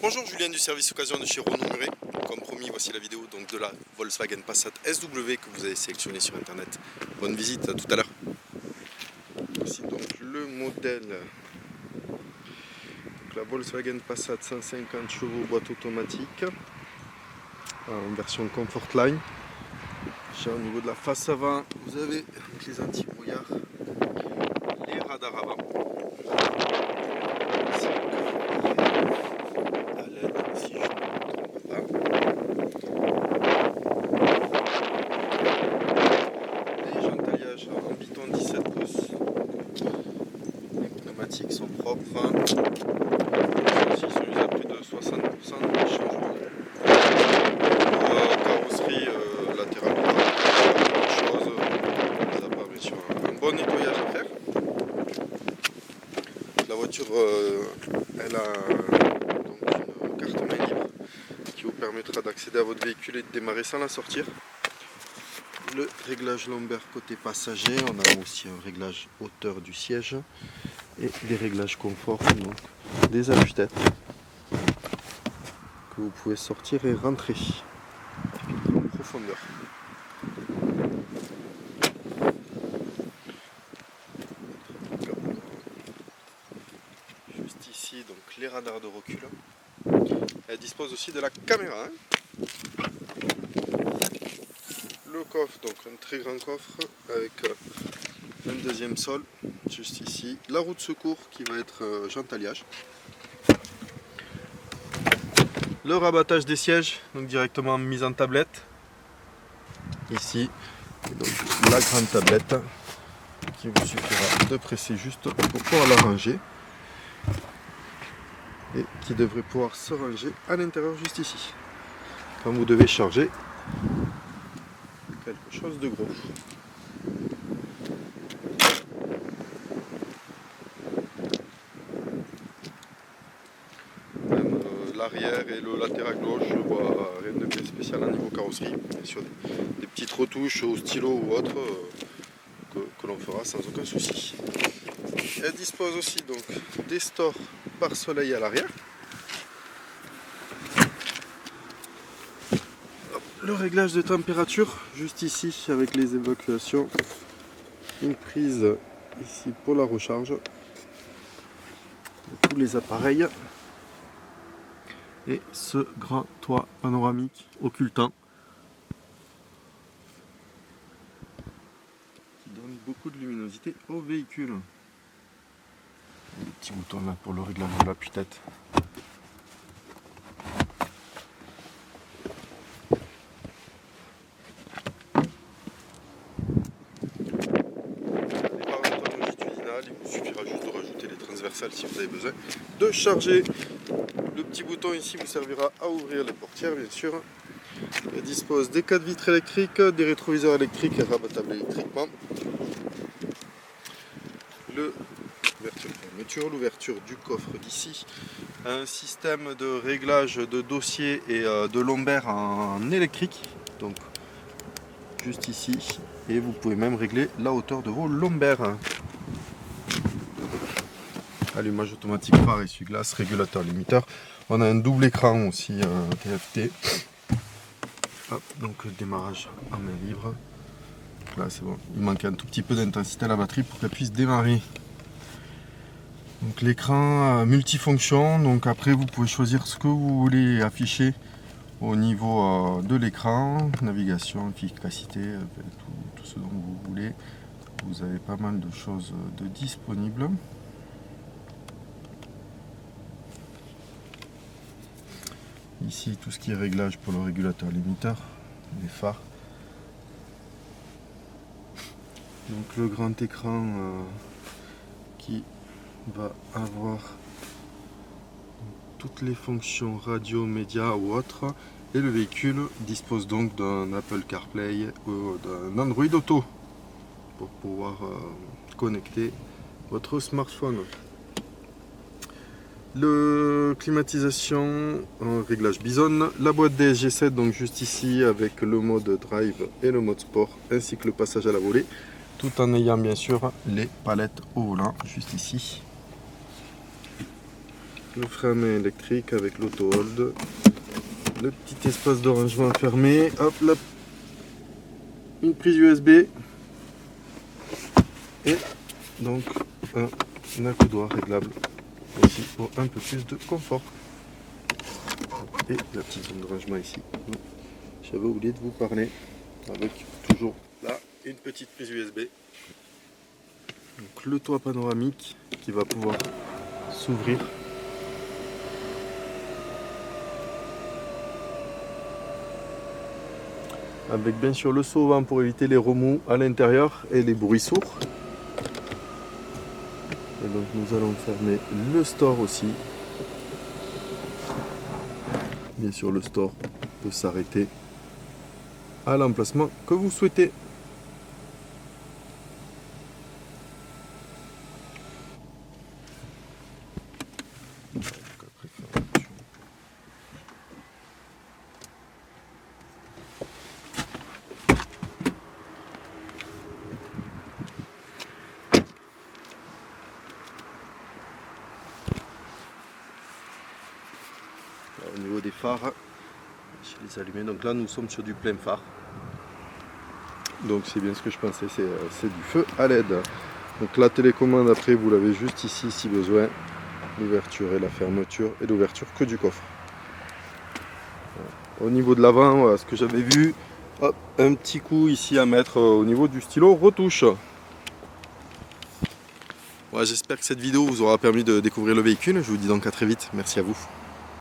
Bonjour, Julien du service occasion de chez Renault Muret. Comme promis, voici la vidéo donc, de la Volkswagen Passat SW que vous avez sélectionnée sur internet. Bonne visite, à tout à l'heure. Voici donc le modèle. Donc, la Volkswagen Passat 150 chevaux boîte automatique en version Comfortline. Au niveau de la face avant, vous avez les anti-brouillard, les radars avant. En biton 17 pouces. Les pneumatiques sont propres. Ceux-ci sont usés à plus de 60% de changement. Carrosserie latérale, pas grand chose. Ça n'a pas bien sûr un bon nettoyage à faire. La voiture elle a donc une carte main libre qui vous permettra d'accéder à votre véhicule et de démarrer sans la sortir. Le réglage lombaire côté passager, on a aussi un réglage hauteur du siège et des réglages confort, donc des appuis-têtes que vous pouvez sortir et rentrer en profondeur. Juste ici, donc les radars de recul. Elle dispose aussi de la caméra. Le coffre, donc un très grand coffre avec un deuxième sol juste ici, la roue de secours qui va être jantalliage, le rabattage des sièges donc directement mise en tablette ici, et donc la grande tablette qui vous suffira de presser juste pour pouvoir la ranger et qui devrait pouvoir se ranger à l'intérieur juste ici quand vous devez charger quelque chose de gros. Même l'arrière et le latéral gauche, je vois rien de bien spécial à niveau carrosserie. Bien sûr, des petites retouches au stylo ou autre que l'on fera sans aucun souci. Elle dispose aussi donc des stores pare-soleil à l'arrière. Le réglage de température juste ici avec les évacuations, une prise ici pour la recharge de tous les appareils et ce grand toit panoramique occultant qui donne beaucoup de luminosité au véhicule. Des petits boutons là pour le réglage de l'appui-tête. Il vous suffira juste de rajouter les transversales si vous avez besoin de charger. Le petit bouton ici vous servira à ouvrir les portières bien sûr. Elle dispose des 4 vitres électriques, des rétroviseurs électriques et rabattables électriquement. L'ouverture du coffre d'ici. Un système de réglage de dossier et de lombaire en électrique. Donc juste ici. Et vous pouvez même régler la hauteur de vos lombaires. Allumage automatique phare, essuie-glace, régulateur limiteur. On a un double écran aussi TFT. Hop, donc démarrage en main libre. Donc là c'est bon, il manque un tout petit peu d'intensité à la batterie pour qu'elle puisse démarrer. Donc l'écran multifonction, donc après vous pouvez choisir ce que vous voulez afficher au niveau de l'écran, navigation, efficacité, tout ce dont vous voulez. Vous avez pas mal de choses de disponibles. Ici, tout ce qui est réglage pour le régulateur limiteur, les phares. Donc le grand écran qui va avoir toutes les fonctions radio, média ou autres. Et le véhicule dispose donc d'un Apple CarPlay ou d'un Android Auto pour pouvoir connecter votre smartphone. Le climatisation, réglage Bison, la boîte DSG7 donc juste ici avec le mode drive et le mode sport ainsi que le passage à la volée, tout en ayant bien sûr les palettes au volant juste ici. le frein à main électrique avec l'auto-hold, le petit espace de rangement fermé, hop là, une prise USB et donc un accoudoir réglable aussi pour un peu plus de confort. Et la petite zone de rangement ici. J'avais oublié de vous parler avec toujours là une petite prise USB. Donc le toit panoramique qui va pouvoir s'ouvrir. Avec bien sûr le seau au vent pour éviter les remous à l'intérieur et les bruits sourds. Et donc nous allons fermer le store aussi. Bien sûr le store peut s'arrêter à l'emplacement que vous souhaitez. Au niveau des phares, je les allumer. Donc là nous sommes sur du plein phare. Donc c'est bien ce que je pensais, c'est du feu à LED. Donc la télécommande après vous l'avez juste ici si besoin. L'ouverture et la fermeture et l'ouverture que du coffre. Voilà. Au niveau de l'avant, voilà ce que j'avais vu. Hop, un petit coup ici à mettre au niveau du stylo retouche. Voilà, j'espère que cette vidéo vous aura permis de découvrir le véhicule. Je vous dis donc à très vite. Merci à vous.